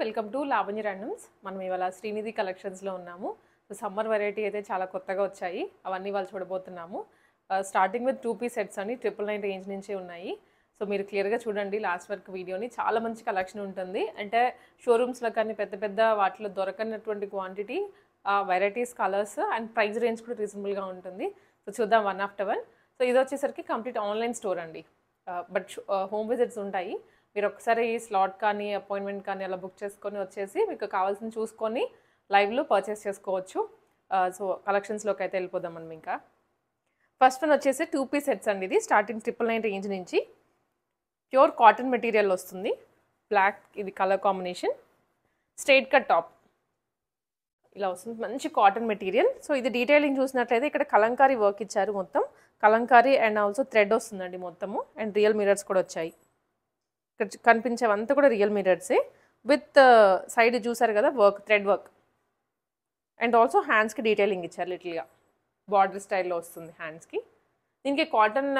Welcome to Lavanya randoms. మనం ఇవాళ శ్రీనిధి కలెక్షన్స్లో ఉన్నాము. సో సమ్మర్ వెరైటీ అయితే చాలా కొత్తగా వచ్చాయి, అవన్నీ వాళ్ళు చూడబోతున్నాము. స్టార్టింగ్ విత్ 2 పీస్ సెట్స్ అని 999 రేంజ్ నుంచే ఉన్నాయి. సో మీరు క్లియర్గా చూడండి లాస్ట్ వరకు వీడియోని, చాలా మంచి కలెక్షన్ ఉంటుంది. అంటే షోరూమ్స్లో కానీ పెద్ద పెద్ద వాటిలో దొరకనటువంటి quantity, varieties, colours and price range కూడా రీజనబుల్గా ఉంటుంది. సో చూద్దాం వన్ ఆఫ్టర్ వన్. సో ఇది వచ్చేసరికి కంప్లీట్ ఆన్లైన్ స్టోర్ అండి, బట్ హోమ్ విజిట్స్ ఉంటాయి. మీరు ఒకసారి స్లాట్ కానీ అపాయింట్మెంట్ కానీ అలా బుక్ చేసుకొని వచ్చేసి మీకు కావాల్సింది చూసుకొని లైవ్లో పర్చేస్ చేసుకోవచ్చు. సో కలెక్షన్స్లోకి అయితే వెళ్ళిపోదాం మనం. ఇంకా ఫస్ట్ వన్ వచ్చేసి 2 పీస్ సెట్స్ అండి. ఇది స్టార్టింగ్ 999 రేంజ్ నుంచి ప్యూర్ కాటన్ మెటీరియల్ వస్తుంది. బ్లాక్ ఇది colour combination, straight cut top ఇలా వస్తుంది, మంచి కాటన్ మెటీరియల్. సో ఇది డీటెయిలింగ్ చూసినట్లయితే ఇక్కడ కలంకారీ వర్క్ ఇచ్చారు, మొత్తం కలంకారీ అండ్ ఆల్సో థ్రెడ్ వస్తుందండి మొత్తము. అండ్ రియల్ మిరర్స్ కూడా వచ్చాయి. ఇక్కడ కనిపించేవంతా కూడా రియల్ మిరర్సే విత్ సైడ్ చూసారు కదా work, thread work. And also హ్యాండ్స్కి డీటెయిలింగ్ ఇచ్చారు, లిటిల్గా బార్డర్ స్టైల్లో వస్తుంది హ్యాండ్స్కి. దీనికి కాటన్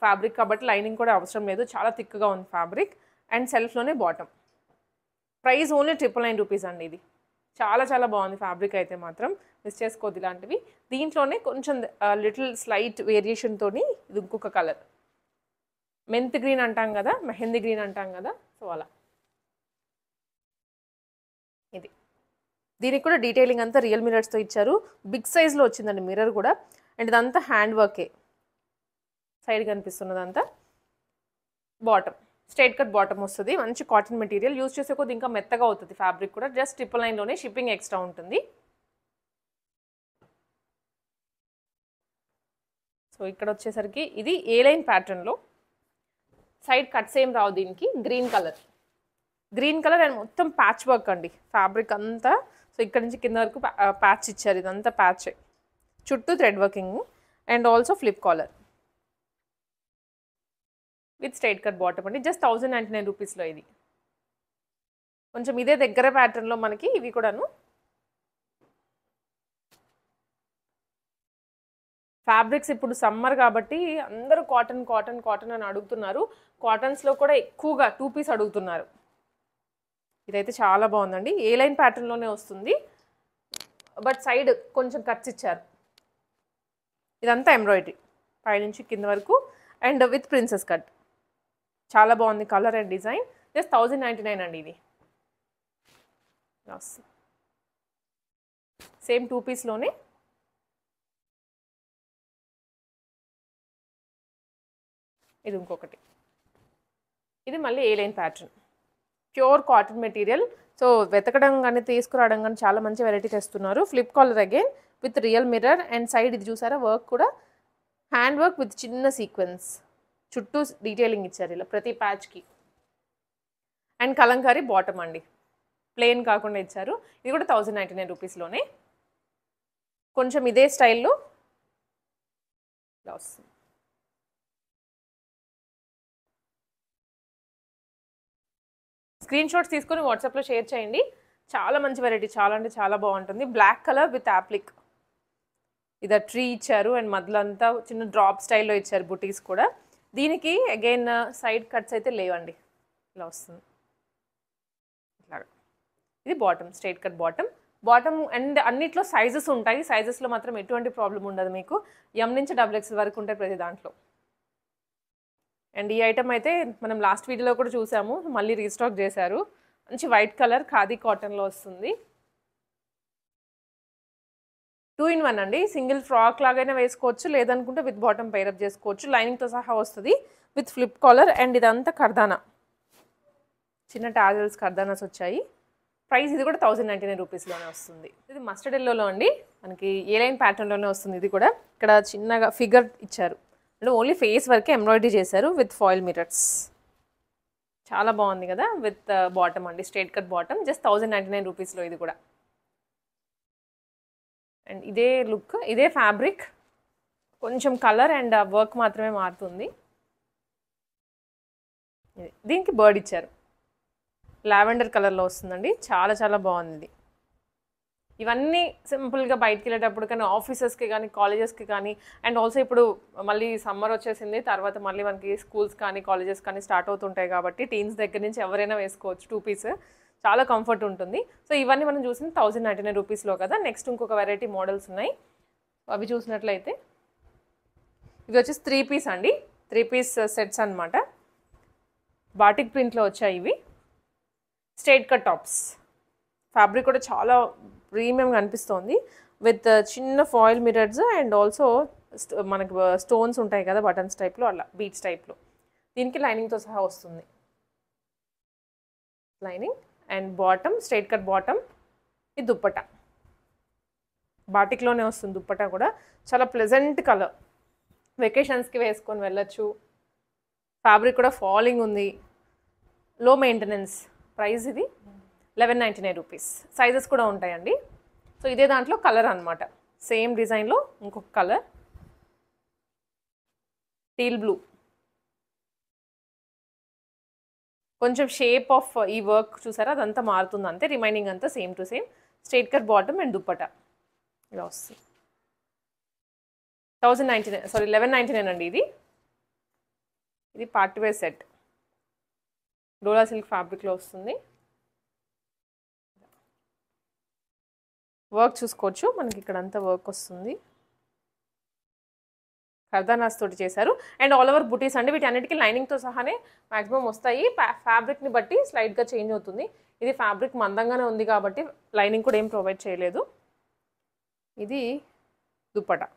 ఫ్యాబ్రిక్ కాబట్టి లైనింగ్ కూడా అవసరం లేదు, చాలా థిక్గా ఉంది ఫ్యాబ్రిక్. అండ్ సెల్ఫ్లోనే బాటమ్. ప్రైస్ ఓన్లీ 999 రూపీస్ అండి. ఇది చాలా చాలా బాగుంది ఫ్యాబ్రిక్ అయితే మాత్రం, మిస్ చేసుకోవద్దు ఇలాంటివి. దీంట్లోనే కొంచెం లిటిల్ స్లైట్ వేరియేషన్తో ఇది ఇంకొక కలర్, మెంత్ గ్రీన్ అంటాం కదా, మెహందీ గ్రీన్ అంటాం కదా, సో అలా ఇది. దీనికి కూడా డీటెయిలింగ్ అంతా రియల్ మిరర్స్తో ఇచ్చారు, బిగ్ సైజ్లో వచ్చిందండి మిర్రర్ కూడా. అండ్ ఇదంతా హ్యాండ్ వర్కే, సైడ్ కనిపిస్తున్నదంతా. బాటమ్ స్ట్రైట్ కట్ బాటమ్ వస్తుంది, మంచి కాటన్ మెటీరియల్. యూజ్ చేసే కొద్ది ఇంకా మెత్తగా అవుతుంది ఫ్యాబ్రిక్ కూడా. జస్ట్ 999లోనే షిప్పింగ్ ఎక్స్ట్రా ఉంటుంది. సో ఇక్కడ వచ్చేసరికి ఇది ఏ లైన్ ప్యాటర్న్లో, సైడ్ కట్స్ ఏం రావు దీనికి. గ్రీన్ కలర్ అండ్ మొత్తం ప్యాచ్ వర్క్ అండి ఫ్యాబ్రిక్ అంతా. సో ఇక్కడ నుంచి కింద వరకు ప్యాచ్ ఇచ్చారు, ఇదంతా ప్యాచ్, చుట్టూ thread working. And also flip collar with straight cut bottom అండి. జస్ట్ 1099 రూపీస్లో ఇది. కొంచెం ఇదే దగ్గర ప్యాటర్న్లో మనకి ఇవి కూడాను. ఫ్యాబ్రిక్స్ ఇప్పుడు సమ్మర్ కాబట్టి అందరూ కాటన్ కాటన్ కాటన్ అని అడుగుతున్నారు. కాటన్స్లో కూడా ఎక్కువగా 2 పీస్ అడుగుతున్నారు. ఇదైతే చాలా బాగుందండి, ఏ లైన్ ప్యాటర్న్లోనే వస్తుంది, బట్ సైడ్ కొంచెం కట్స్ ఇచ్చారు. ఇదంతా ఎంబ్రాయిడరీ పైనుంచి కింద వరకు అండ్ విత్ ప్రిన్సెస్ కట్. చాలా బాగుంది కలర్ అండ్ డిజైన్. జస్ట్ 1099 అండి ఇది. సేమ్ 2 పీస్లోనే. ఇది ఇంకొకటి, ఇది మళ్ళీ A line pattern, pure cotton material. So వెతకడం కానీ తీసుకురావడం కానీ చాలా మంచి వెరైటీ తెస్తున్నారు. Flip collar again with real mirror and side ఇది చూసారా వర్క్ కూడా హ్యాండ్ వర్క్ విత్ చిన్న సీక్వెన్స్, చుట్టూ డీటెయిలింగ్ ఇచ్చారు ఇలా ప్రతి ప్యాచ్కి. అండ్ కలంకారీ బాటమ్ అండి, ప్లెయిన్ కాకుండా ఇచ్చారు. ఇది కూడా 1099 రూపీస్లోనే. కొంచెం ఇదే స్టైల్లో ఇలా వస్తుంది. స్క్రీన్ షాట్స్ తీసుకొని వాట్సాప్లో షేర్ చేయండి. చాలా మంచి వెరైటీ, చాలా అంటే చాలా బాగుంటుంది. బ్లాక్ కలర్ విత్ యాప్లిక్, ఇది ట్రీ ఇచ్చారు అండ్ మధ్యలో అంతా చిన్న డ్రాప్ స్టైల్లో ఇచ్చారు బుటీస్ కూడా. దీనికి అగైన్ సైడ్ కట్స్ అయితే లేవండి, ఇలా వస్తుంది ఇట్లాగా. ఇది bottom, straight cut bottom and అన్నిట్లో సైజెస్ ఉంటాయి. సైజెస్లో మాత్రం ఎటువంటి ప్రాబ్లం ఉండదు మీకు. M నుంచి XXL వరకు ఉంటాయి ప్రతి దాంట్లో. అండ్ ఈ ఐటమ్ అయితే మనం లాస్ట్ వీడియోలో కూడా చూసాము, మళ్ళీ రీస్టాక్ చేశారు. మంచి వైట్ కలర్ ఖాదీ కాటన్లో వస్తుంది. 2 in 1 అండి. సింగిల్ ఫ్రాక్ లాగైనా వేసుకోవచ్చు, లేదనుకుంటే విత్ బాటమ్ పైరప్ చేసుకోవచ్చు. లైనింగ్తో సహా వస్తుంది విత్ ఫ్లిప్ కాలర్. అండ్ ఇదంతా కర్దానా, చిన్న టాజల్స్ కర్దానాస్ వచ్చాయి. ప్రైస్ ఇది కూడా 1099 రూపీస్లోనే వస్తుంది. ఇది మస్టర్డ్ ఎల్లోలో అండి, మనకి ఏ లైన్ ప్యాటర్న్లోనే వస్తుంది. ఇది కూడా ఇక్కడ చిన్నగా ఫిగర్ ఇచ్చారు, అంటే ఓన్లీ ఫేస్ వరకే ఎంబ్రాయిడరీ చేశారు విత్ ఫాయిల్ మిరర్స్. చాలా బాగుంది కదా, విత్ బాటమ్ అండి, స్ట్రైట్ కట్ బాటమ్. జస్ట్ 1099 రూపీస్లో ఇది కూడా. అండ్ ఇదే లుక్, ఇదే ఫ్యాబ్రిక్, కొంచెం కలర్ అండ్ వర్క్ మాత్రమే మారుతుంది. దీనికి బర్డ్ ఇచ్చారు, లావెండర్ కలర్లో వస్తుందండి. చాలా చాలా బాగుంది ఇది. ఇవన్నీ సింపుల్గా బయటికి వెళ్ళేటప్పుడు కానీ, ఆఫీసెస్కి కానీ, కాలేజెస్కి కానీ. అండ్ ఆల్సో ఇప్పుడు మళ్ళీ సమ్మర్ వచ్చేసింది, తర్వాత మళ్ళీ మనకి స్కూల్స్ కానీ కాలేజెస్ కానీ స్టార్ట్ అవుతుంటాయి కాబట్టి టీన్స్ దగ్గర నుంచి ఎవరైనా వేసుకోవచ్చు 2 పీస్. చాలా కంఫర్ట్ ఉంటుంది. సో ఇవన్నీ మనం చూసింది 1099 రూపీస్లో కదా. నెక్స్ట్ ఇంకొక వెరైటీ మోడల్స్ ఉన్నాయి, అవి చూసినట్లయితే ఇవి వచ్చేసి 3 పీస్ అండి, 3 పీస్ సెట్స్ అనమాట. బాటిక్ ప్రింట్లో వచ్చాయి ఇవి. స్ట్రైట్ కట్ టాప్స్, ఫ్యాబ్రిక్ కూడా చాలా ప్రీమియంగా అనిపిస్తుంది. విత్ చిన్న ఫాయిల్ మిరర్స్ అండ్ ఆల్సో మనకి స్టోన్స్ ఉంటాయి కదా బటన్స్ టైప్లో, అలా బీట్స్ టైప్లో. దీనికి లైనింగ్తో సహా వస్తుంది, lining and bottom straight cut bottom. ఇది దుప్పటా, బాటిక్లోనే వస్తుంది దుప్పటా కూడా. చాలా ప్లెజెంట్ కలర్, వెకేషన్స్కి వేసుకొని వెళ్ళొచ్చు. ఫ్యాబ్రిక్ కూడా ఫాలింగ్ ఉంది, లో మెయింటెనెన్స్. ప్రైస్ ఇది 1199 రూపీస్. సైజెస్ కూడా ఉంటాయండి. సో ఇదే దాంట్లో కలర్ అనమాట, సేమ్ డిజైన్లో ఇంకొక కలర్ టీల్ బ్లూ. కొంచెం షేప్ ఆఫ్ ఈ వర్క్ చూసారా, అదంతా మారుతుంది అంతే, రిమైనింగ్ అంతా same to same. Straight cut bottom and dupatta ఇలా వస్తుంది. 1199 అండి ఇది. ఇది పార్టీ వేర్ సెట్, డోలా సిల్క్ ఫ్యాబ్రిక్లో వస్తుంది. వర్క్ చూసుకోవచ్చు, మనకి ఇక్కడ అంతా వర్క్ వస్తుంది, కర్దానాస్ తోటి చేశారు. అండ్ ఆల్ ఓవర్ బుటీస్ అండి. వీటన్నిటికీ లైనింగ్తో సహానే మ్యాక్సిమం వస్తాయి. ఫ్యాబ్రిక్ని బట్టి స్లైడ్గా చేంజ్ అవుతుంది. ఇది ఫ్యాబ్రిక్ మందంగానే ఉంది కాబట్టి లైనింగ్ కూడా ఏం ప్రొవైడ్ చేయలేదు. ఇది దుప్పటా,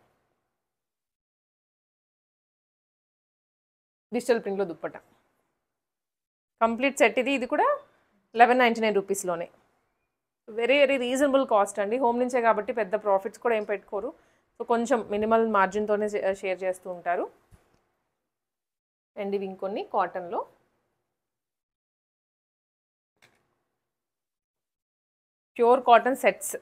డిజిటల్ ప్రింట్లో దుప్పటా, కంప్లీట్ సెట్ ఇది. ఇది కూడా 1199 రూపీస్లోనే. వెరీ వెరీ రీజనబుల్ కాస్ట్ అండి. హోమ్ నుంచే కాబట్టి పెద్ద ప్రాఫిట్స్ కూడా ఏం పెట్టుకోరు. సో కొంచెం మినిమల్ మార్జిన్తోనే షేర్ చేస్తూ ఉంటారు. అండ్ ఇవి ఇంకొన్ని కాటన్లో. ప్యూర్ కాటన్ సెట్స్,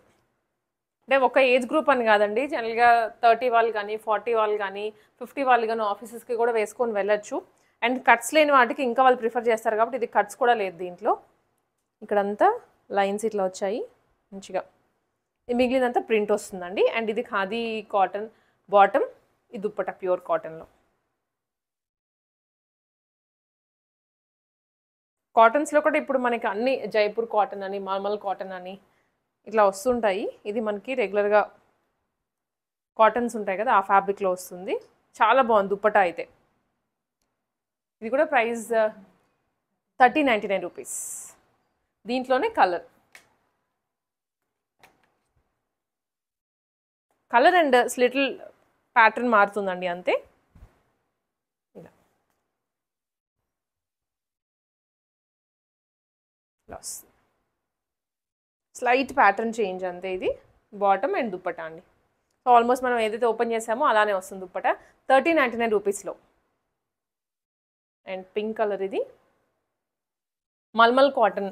అంటే ఒక ఏజ్ గ్రూప్ అని కాదండి, జనరల్గా 30 వాళ్ళు కానీ 40 వాళ్ళు కానీ 50 వాళ్ళు కానీ ఆఫీసెస్కి కూడా వేసుకొని వెళ్ళొచ్చు. అండ్ కట్స్ లేని వాటికి ఇంకా వాళ్ళు ప్రిఫర్ చేస్తారు కాబట్టి ఇది కట్స్ కూడా లేదు దీంట్లో. ఇక్కడంతా లైన్స్ ఇట్లా వచ్చాయి మంచిగా, మిగిలినంతా ప్రింట్ వస్తుందండి. అండ్ ఇది ఖాదీ కాటన్ బాటమ్, ఈ దుప్పట ప్యూర్ కాటన్లో. కాటన్స్లో కూడా ఇప్పుడు మనకి అన్ని జైపూర్ కాటన్ అని, మల్మల్ కాటన్ అని ఇట్లా వస్తుంటాయి. ఇది మనకి రెగ్యులర్గా కాటన్స్ ఉంటాయి కదా, ఆ ఫ్యాబ్రిక్లో వస్తుంది. చాలా బాగుంది దుప్పటా అయితే. ఇది కూడా ప్రైస్ 1399 రూపీస్. దీంట్లోనే కలర్ అండ్ స్లిటిల్ ప్యాటర్న్ మారుతుందండి అంతే. ఇలా స్లైట్ ప్యాటర్న్ చేంజ్ అంతే. ఇది బాటమ్ అండ్ దుప్పటా అండి. సో ఆల్మోస్ట్ మనం ఏదైతే ఓపెన్ చేసామో అలానే వస్తుంది దుప్పటా 1399 రూపీస్లో. అండ్ పింక్ కలర్, ఇది మల్మల్ కాటన్,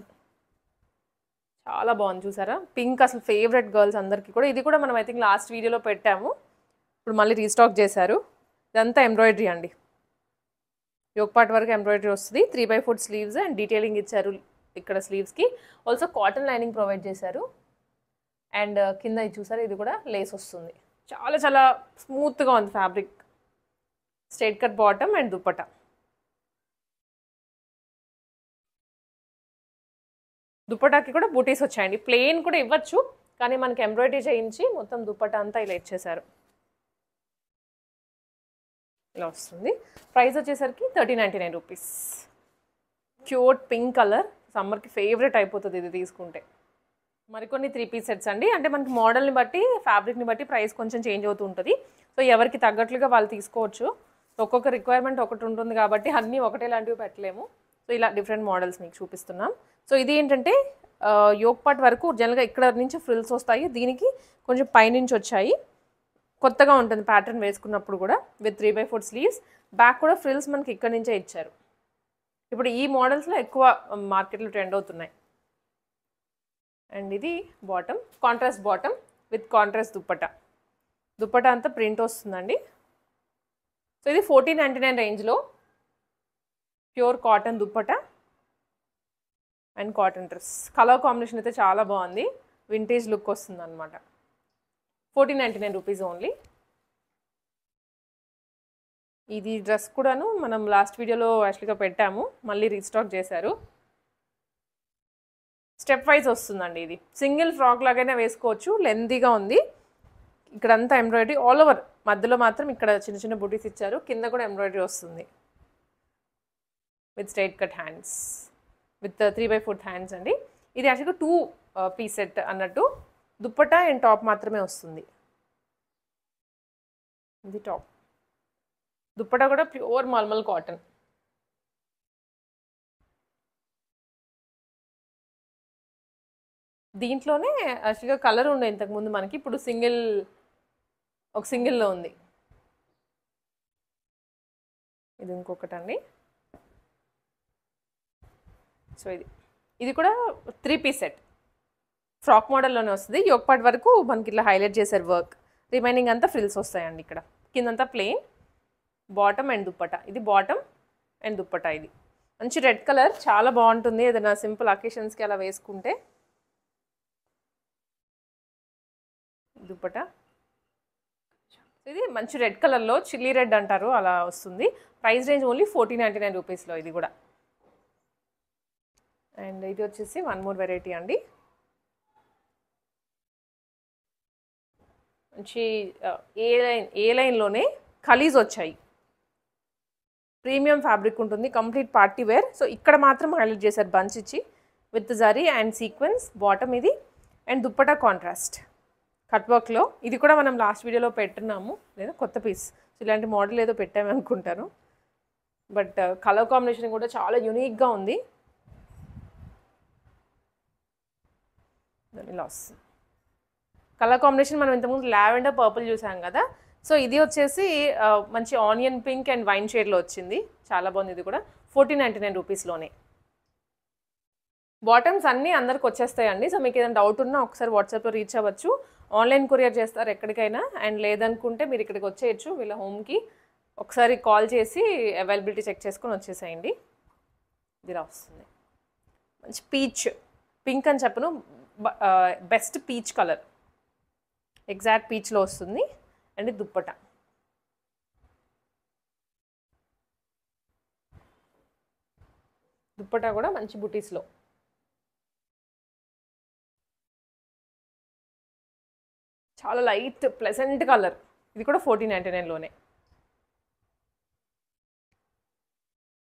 చాలా బాగుంది చూసారా. పింక్ అసలు ఫేవరెట్ గర్ల్స్ అందరికీ కూడా. ఇది కూడా మనం ఐ థింక్ లాస్ట్ వీడియోలో పెట్టాము, ఇప్పుడు మళ్ళీ రీస్టాక్ చేశారు. ఇదంతా ఎంబ్రాయిడరీ అండి, యోక్ పార్ట్ వరకు ఎంబ్రాయిడరీ వస్తుంది. 3/4 స్లీవ్స్ అండ్ డీటెయిలింగ్ ఇచ్చారు ఇక్కడ స్లీవ్స్కి. ఆల్సో కాటన్ లైనింగ్ ప్రొవైడ్ చేశారు. అండ్ కింద ఇది చూసారు, ఇది కూడా లేస్ వస్తుంది. చాలా చాలా స్మూత్గా ఉంది fabric. Straight cut bottom and dupatta. దుప్పటాకి కూడా బూటీస్ వచ్చాయండి. ప్లెయిన్ కూడా ఇవ్వచ్చు, కానీ మనకి ఎంబ్రాయిడరీ చేయించి మొత్తం దుప్పటా అంతా ఇలా ఇచ్చేసారు. ఇలా వస్తుంది. ప్రైస్ వచ్చేసరికి 1399 రూపీస్. క్యూట్ పింక్ కలర్, సమ్మర్కి ఫేవరెట్ అయిపోతుంది ఇది తీసుకుంటే. మరికొన్ని 3 పీస్ సెట్స్ అండి. అంటే మనకి మోడల్ని బట్టి ఫ్యాబ్రిక్ని బట్టి ప్రైస్ కొంచెం చేంజ్ అవుతూ ఉంటుంది. సో ఎవరికి తగ్గట్లుగా వాళ్ళు తీసుకోవచ్చు. ఒక్కొక్క రిక్వైర్మెంట్ ఒకటి ఉంటుంది కాబట్టి అన్నీ ఒకటే లాంటివి పెట్టలేము. సో ఇలా డిఫరెంట్ మోడల్స్ మీకు చూపిస్తున్నాం. సో ఇది ఏంటంటే యోక్ పార్ట్ వరకు జనరల్గా ఇక్కడ నుంచి ఫ్రిల్స్ వస్తాయి, దీనికి కొంచెం పైనుంచి వచ్చాయి. కొత్తగా ఉంటుంది ప్యాటర్న్ వేసుకున్నప్పుడు కూడా. విత్ 3/4 స్లీవ్స్, బ్యాక్ కూడా ఫ్రిల్స్ మనకి ఇక్కడ నుంచే ఇచ్చారు. ఇప్పుడు ఈ మోడల్స్లో ఎక్కువ మార్కెట్లో ట్రెండ్ అవుతున్నాయి. అండ్ ఇది bottom, contrast bottom with contrast dupatta. Dupatta అంతా ప్రింట్ వస్తుందండి. సో ఇది 1499 రేంజ్లో pure cotton dupatta and cotton dress. Colour combination అయితే చాలా బాగుంది, వింటేజ్ లుక్ వస్తుంది అనమాట. 1499 రూపీస్ ఓన్లీ. ఇది డ్రెస్ కూడాను మనం లాస్ట్ వీడియోలో యాక్చువల్గా పెట్టాము, మళ్ళీ రీస్టాక్ చేశారు. స్టెప్ వైజ్ వస్తుందండి. ఇది సింగిల్ ఫ్రాక్ లాగానే వేసుకోవచ్చు, లెంతీగా ఉంది. ఇక్కడంతా ఎంబ్రాయిడరీ ఆల్ ఓవర్, మధ్యలో మాత్రం ఇక్కడ చిన్న చిన్న బుటీస్ ఇచ్చారు, కింద కూడా ఎంబ్రాయిడరీ వస్తుంది with straight cut hands, with 3/4 hands అండి. ఇది యాక్చువల్గా 2 పీస్ సెట్ అన్నట్టు. దుప్పటా అండ్ టాప్ మాత్రమే వస్తుంది. ఇది టాప్. దుప్పటా కూడా ప్యూర్ మల్మల్ కాటన్. దీంట్లోనే యాక్చువల్గా కలర్ ఉండే ఇంతకుముందు మనకి, ఇప్పుడు ఒక సింగిల్లో ఉంది. ఇది ఇంకొకటండి. సో ఇది కూడా 3 పీస్ సెట్, ఫ్రాక్ మోడల్లోనే వస్తుంది. యోక్ పార్ట్ వరకు మనకి ఇట్లా హైలైట్ చేశారు వర్క్, రిమైనింగ్ అంతా ఫ్రిల్స్ వస్తాయండి. ఇక్కడ కిందంతా ప్లెయిన్, బాటమ్ అండ్ దుప్పటా. ఇది బాటమ్ అండ్ దుప్పటా. ఇది మంచి రెడ్ కలర్, చాలా బాగుంటుంది ఏదైనా సింపుల్ అకేషన్స్కి అలా వేసుకుంటే. దుప్పటా ఇది మంచి రెడ్ కలర్లో, చిల్లీ రెడ్ అంటారు, అలా వస్తుంది. ప్రైస్ రేంజ్ ఓన్లీ 1499 రూపీస్లో ఇది కూడా. అండ్ ఇది వచ్చేసి వన్ మోర్ వెరైటీ అండి. మంచి ఏ లైన్లోనే ఖలీజ్ వచ్చాయి, ప్రీమియం ఫ్యాబ్రిక్ ఉంటుంది, కంప్లీట్ పార్టీ వేర్. సో ఇక్కడ మాత్రం హైలైట్ చేశారు బంచ్ ఇచ్చి with zari and sequence. Bottom ఇది అండ్ దుప్పటా కాంట్రాస్ట్ కట్ వర్క్లో. ఇది కూడా మనం లాస్ట్ వీడియోలో పెట్టున్నాము, లేదా కొత్త పీస్. ఇలాంటి మోడల్ ఏదో పెట్టాము అనుకుంటాను, బట్ కలర్ కాంబినేషన్ కూడా చాలా యూనిక్గా ఉంది. ఇలా వస్తుంది కలర్ కాంబినేషన్. మనం ఇంతకుముందు లావెండర్ పర్పుల్ చూసాం కదా, సో ఇది వచ్చేసి మంచి ఆనియన్ పింక్ అండ్ వైన్ షేడ్లో వచ్చింది, చాలా బాగుంది. ఇది కూడా 1499 రూపీస్లోనే. బాటమ్స్ అన్నీ అందరికి వచ్చేస్తాయండి. సో మీకు ఏదైనా డౌట్ ఉన్నా ఒకసారి వాట్సాప్లో రీచ్ అవ్వచ్చు. ఆన్లైన్ కొరియర్ చేస్తారు ఎక్కడికైనా, అండ్ లేదనుకుంటే మీరు ఇక్కడికి వచ్చేయచ్చు వీళ్ళ హోమ్కి. ఒకసారి కాల్ చేసి అవైలబిలిటీ చెక్ చేసుకొని వచ్చేసేయండి. ఇది ఇలా వస్తుంది. మంచి పింక్ అని చెప్పను, బెస్ట్ పీచ్ కలర్, ఎగ్జాక్ట్ పీచ్లో వస్తుంది. అండ్ దుప్పటా కూడా మంచి బుటీస్లో. చాలా లైట్ ప్లెజెంట్ కలర్. ఇది కూడా 1499లోనే.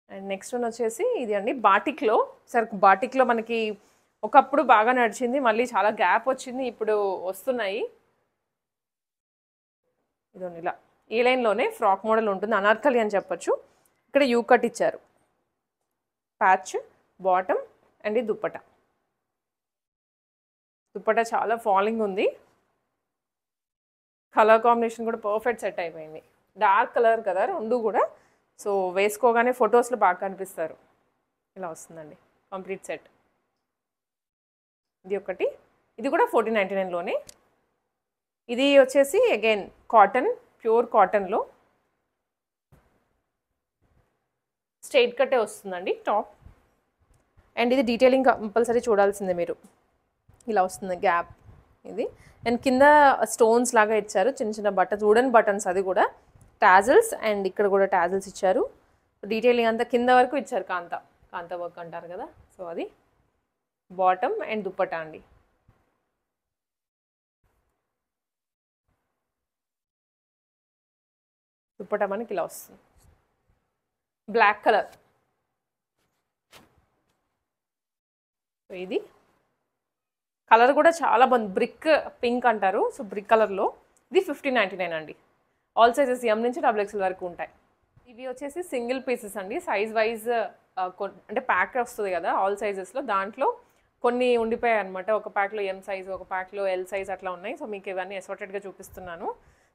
అండ్ నెక్స్ట్ వన్ వచ్చేసి ఇది అండి, బాటిక్లో. సరే, బాటిక్లో మనకి ఒకప్పుడు బాగా నడిచింది, మళ్ళీ చాలా గ్యాప్ వచ్చింది, ఇప్పుడు వస్తున్నాయి. ఇదోండి ఇలా ఏ లైన్లోనే ఫ్రాక్ మోడల్ ఉంటుంది, అనార్కలి అని చెప్పచ్చు. ఇక్కడ యూ కట్ ఇచ్చారు, ప్యాచ్, బాటమ్ అండ్ ఈ దుప్పటా. చాలా ఫాలింగ్ ఉంది. కలర్ కాంబినేషన్ కూడా పర్ఫెక్ట్ సెట్ అయిపోయింది. డార్క్ కలర్ కదా రెండు కూడా, సో వేసుకోగానే ఫొటోస్లో బాగా కనిపిస్తారు. ఇలా వస్తుందండి కంప్లీట్ సెట్. ఇది ఒకటి. ఇది కూడా 1499లోనే. ఇది వచ్చేసి అగైన్ కాటన్, ప్యూర్ కాటన్లో స్ట్రైట్ కట్టే వస్తుందండి టాప్. అండ్ ఇది డీటెయిలింగ్ కంపల్సరీ చూడాల్సిందే మీరు. ఇలా వస్తుంది గ్యాప్ ఇది. అండ్ కింద స్టోన్స్ లాగా ఇచ్చారు, చిన్న చిన్న బటన్స్, వుడెన్ బటన్స్. అది కూడా టాజల్స్, అండ్ ఇక్కడ కూడా టాజల్స్ ఇచ్చారు. డీటెయిలింగ్ అంతా కింద వరకు ఇచ్చారు, కాంత వర్క్ అంటారు కదా. సో అది బాటమ్ అండ్ దుప్పటా అండి. దుప్పటా మనకి ఇలా వస్తుంది, బ్లాక్ కలర్. ఇది కలర్ కూడా చాలా బాగుంది, బ్రిక్ పింక్ అంటారు. సో బ్రిక్ కలర్లో. ఇది 1599 అండి. ఆల్ సైజెస్ M నుంచి XXL వరకు ఉంటాయి. ఇవి వచ్చేసి సింగిల్ పీసెస్ అండి, సైజ్ వైజ్ అంటే ప్యాక్ వస్తుంది కదా ఆల్ సైజెస్లో, దాంట్లో కొన్ని ఉండిపోయాయి అనమాట. ఒక ప్యాక్లో M సైజ్, ఒక ప్యాక్లో L సైజ్ అట్లా ఉన్నాయి. సో మీకు ఇవన్నీ అసార్టెడ్గా చూపిస్తున్నాను.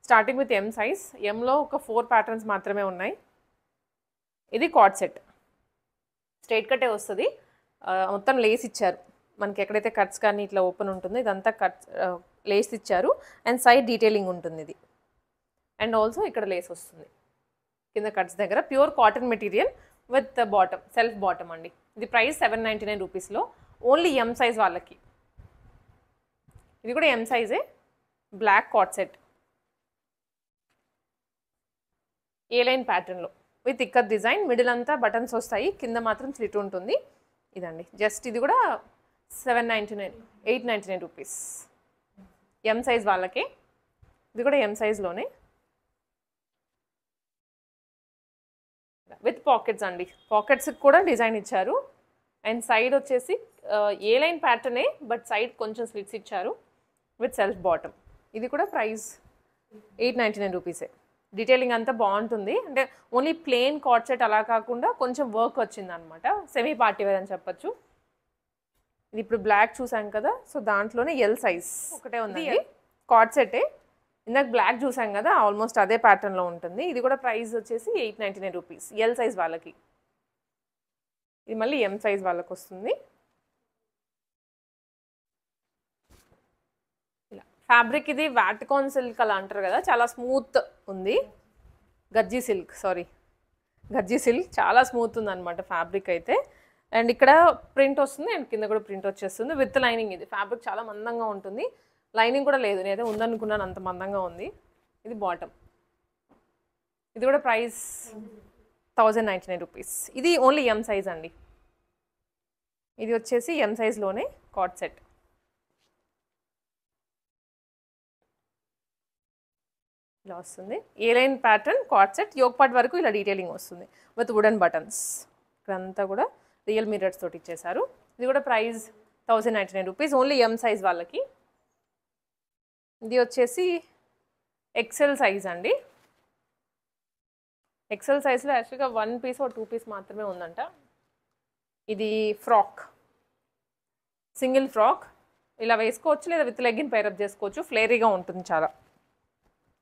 Starting with M size. Mలో ఒక 4 ప్యాటర్న్స్ మాత్రమే ఉన్నాయి. ఇది కార్డ్ సెట్, స్ట్రైట్ కట్టే వస్తుంది. మొత్తం లేస్ ఇచ్చారు మనకి, ఎక్కడైతే కట్స్ కానీ ఇట్లా ఓపెన్ ఉంటుంది ఇదంతా కట్స్ లేస్ ఇచ్చారు. అండ్ సైడ్ డీటెయిలింగ్ ఉంటుంది ఇది. అండ్ ఆల్సో ఇక్కడ లేస్ వస్తుంది కింద కట్స్ దగ్గర. Pure cotton material with bottom, self bottom అండి. ఇది ప్రైస్ 799 రూపీస్లో, ఓన్లీ M సైజ్ వాళ్ళకి. ఇది కూడా M సైజే, బ్లాక్ కార్డ్ సెట్, ఏ లైన్ ప్యాటర్న్లో విత్ ఇక్కత్ డిజైన్. మిడిల్ అంతా బటన్స్ వస్తాయి, కింద మాత్రం స్లిట్ ఉంటుంది. ఇదండి జస్ట్. ఇది కూడా 799, 899 రూపీస్. ఎం సైజ్ వాళ్ళకి. ఇది కూడా ఎం సైజ్లోనే విత్ పాకెట్స్ అండి. పాకెట్స్కి కూడా డిజైన్ ఇచ్చారు. అండ్ సైడ్ వచ్చేసి ఏ లైన్ ప్యాటర్నే, బట్ సైడ్ కొంచెం స్లిట్స్ ఇచ్చారు విత్ సెల్ఫ్ బాటమ్. ఇది కూడా ప్రైస్ 899 రూపీసే. డీటెయిలింగ్ అంతా బాగుంటుంది. అంటే ఓన్లీ ప్లెయిన్ కార్డ్ సెట్ అలా కాకుండా కొంచెం వర్క్ వచ్చింది అనమాట. సెమీ పార్టీ వేర్ అని చెప్పచ్చు. ఇది ఇప్పుడు బ్లాక్ చూసాం కదా, సో దాంట్లోనే ఎల్ సైజ్ ఒకటే ఉంది. కార్డ్ సెట్టే. ఇందాక బ్లాక్ చూసాం కదా, ఆల్మోస్ట్ అదే ప్యాటర్న్లో ఉంటుంది. ఇది కూడా ప్రైస్ వచ్చేసి 899 రూపీస్ ఎల్ సైజ్ వాళ్ళకి. ఇది మళ్ళీ ఎం సైజ్ వాళ్ళకి వస్తుంది. ఇలా ఫ్యాబ్రిక్ ఇది వాటికాన్ సిల్క్ అలా అంటారు కదా, చాలా స్మూత్ ఉంది. గజ్జీ సిల్క్ చాలా స్మూత్ ఉంది అనమాట ఫ్యాబ్రిక్ అయితే. అండ్ ఇక్కడ ప్రింట్ వస్తుంది అండ్ కింద కూడా ప్రింట్ వచ్చేస్తుంది విత్ లైనింగ్. ఇది ఫ్యాబ్రిక్ చాలా మందంగా ఉంటుంది. లైనింగ్ కూడా లేదు, నేనైతే ఉందనుకున్నాను, అంత మందంగా ఉంది. ఇది బాటమ్. ఇది కూడా ప్రైస్ 1099 రూపీస్. ఇది ఓన్లీ ఎం సైజ్ అండి. ఇది వచ్చేసి ఎం సైజ్లోనే కార్డ్ సెట్. ఇలా వస్తుంది. A line pattern coord set, yoke part వరకు ఇలా డీటెయిలింగ్ వస్తుంది విత్ వుడెన్ బటన్స్. ఇక్కడంతా కూడా రియల్ మిర్రర్స్ తోటి ఇచ్చేసారు. ఇది కూడా price 1099 rupees only M size వాళ్ళకి. ఇది వచ్చేసి ఎక్సెల్ సైజ్ అండి. ఎక్సెల్ సైజ్లో యాక్చువల్గా 1 పీస్ 2 పీస్ మాత్రమే ఉందంట. ఇది ఫ్రాక్, సింగిల్ ఫ్రాక్. ఇలా వేసుకోవచ్చు లేదా విత్ లెగ్గిన్ పేరప్ చేసుకోవచ్చు. ఫ్లేరీగా ఉంటుంది చాలా.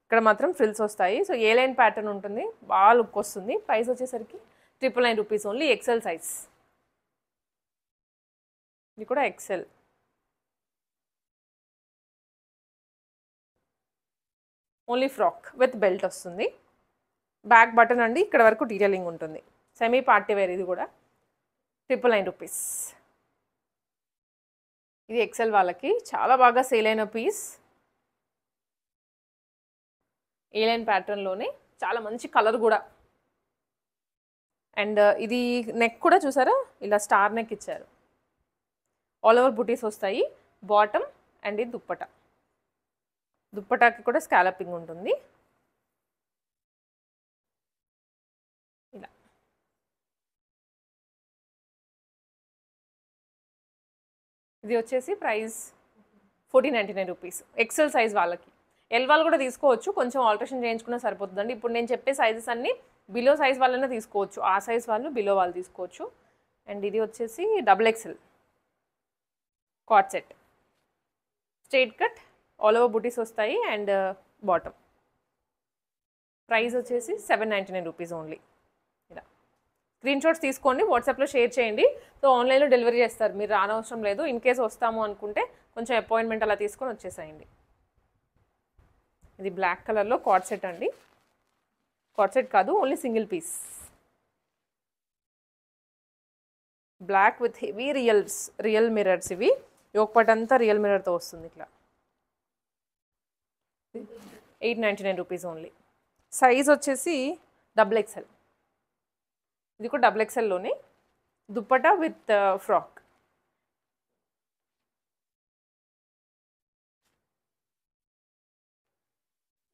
ఇక్కడ మాత్రం ఫ్రిల్స్ వస్తాయి. సో ఏ లైన్ ప్యాటర్న్ ఉంటుంది, బాగా లుక్ వస్తుంది. ప్రైస్ వచ్చేసరికి 999 రూపీస్ ఓన్లీ ఎక్సెల్ సైజ్. ఇది కూడా XL. Only frock with belt వస్తుంది. బ్యాక్ బటన్ అండి, ఇక్కడ వరకు డీటెయిలింగ్ ఉంటుంది. Semi party wear. ఇది కూడా 999 రూపీస్. ఇది ఎక్సెల్ వాళ్ళకి చాలా బాగా సేల్ అయిన పీస్. ఏ లైన్ ప్యాటర్న్లోనే చాలా మంచి కలర్ కూడా. అండ్ ఇది నెక్ కూడా చూసారా, ఇలా స్టార్ నెక్ ఇచ్చారు. ఆల్ ఓవర్ బుటీస్ వస్తాయి. బాటమ్ అండ్ ఇది దుప్పట. దుప్పటాకి కూడా స్కాలపింగ్ ఉంటుంది. ఇలా ఇది వచ్చేసి ప్రైస్ 1499 రూపీస్ ఎక్సెల్ సైజ్ వాళ్ళకి. ఎల్ వాళ్ళు కూడా తీసుకోవచ్చు, కొంచెం ఆల్టరేషన్ చేయించుకున్నా సరిపోతుందండి. ఇప్పుడు నేను చెప్పే సైజెస్ అన్నీ బిలో సైజ్ వాళ్ళనే తీసుకోవచ్చు. ఆ సైజ్ వాళ్ళు బిలో వాళ్ళు తీసుకోవచ్చు. అండ్ ఇది వచ్చేసి XXL card set. Straight cut, all over బుటీస్ వస్తాయి అండ్ బాటమ్. ప్రైస్ వచ్చేసి 799 రూపీస్ ఓన్లీ. ఇలా స్క్రీన్ షాట్స్ తీసుకోండి, వాట్సాప్లో షేర్ చేయండి. సో ఆన్లైన్లో డెలివరీ చేస్తారు, మీరు రానవసరం లేదు. ఇన్ కేస్ వస్తాము అనుకుంటే కొంచెం అపాయింట్మెంట్ అలా తీసుకొని వచ్చేసేయండి. ఇది బ్లాక్ కలర్లో కార్డ్ సెట్ అండి. కార్డ్ సెట్ కాదు, only single piece. Black with heavy real mirrors. ఇవి యోక్ పార్ట్ అంతా రియల్ మిర్రర్తో వస్తుంది. ఇట్లా 899 రూపీస్ ఓన్లీ. సైజ్ వచ్చేసి XXL. ఇది కూడా XXLలోనే. Dupatta with frock.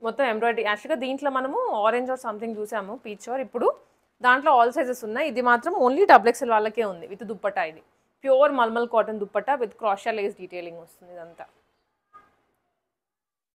మొత్తం ఎంబ్రాయిడరీ. యాక్చువల్గా దీంట్లో మనము ఆరెంజ్ ఆర్ సంథింగ్ చూసాము, పీచ్ ఆర్. ఇప్పుడు దాంట్లో ఆల్ సైజెస్ ఉన్నాయి. ఇది మాత్రం ఓన్లీ XXL వాళ్ళకే ఉంది విత్ దుప్పటా. ఇది pure mulmul cotton dupatta with crochet lace detailing వస్తుంది ఇదంతా.